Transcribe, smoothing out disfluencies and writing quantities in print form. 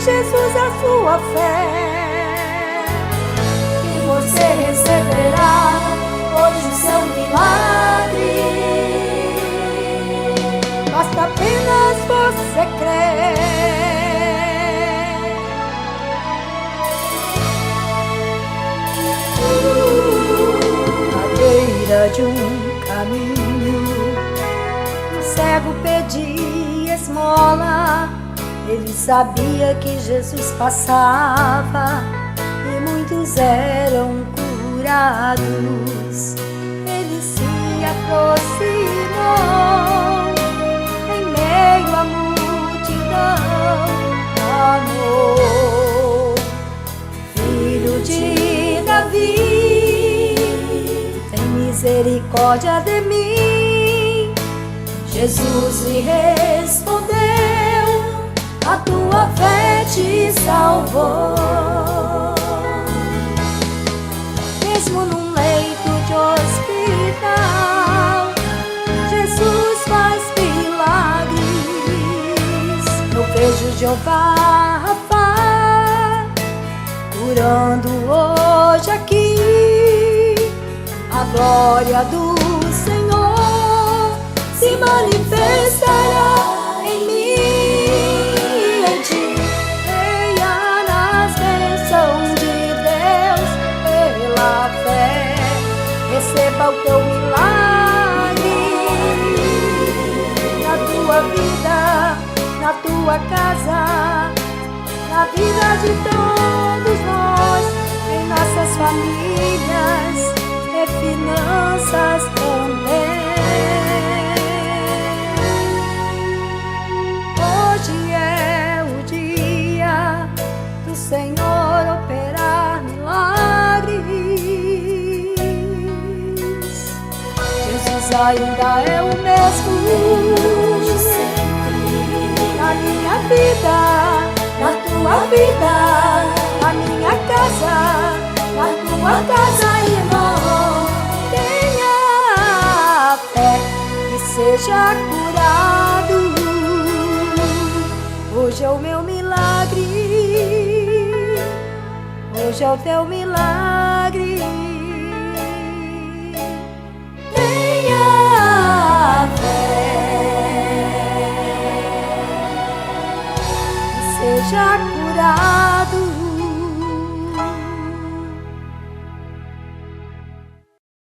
Jesus a sua fé, e você receberá hoje o seu milagre. Basta apenas você crer. À beira de um caminho, um cego pedia esmola. Ele sabia que Jesus passava e muitos eram curados. Ele se aproximou em meio à multidão, clamou: Filho de Davi, tem misericórdia de mim. Jesus lhe respondeu: a tua fé te salvou. Mesmo num leito de hospital, Jesus faz milagres. Eu vejo Jeová Rafa curando hoje aqui. A glória do Senhor se manifestará em mim. Receba o teu milagre na tua vida, na tua casa, na vida de todos nós, em nossas famílias e finanças também. Hoje é o dia do Senhor operar milagres. Ainda é o mesmo de sempre, na minha vida, na tua vida, na minha casa, na tua casa, irmão. Tenha fé e seja curado. Hoje é o meu milagre, hoje é o teu milagre. Seja curado.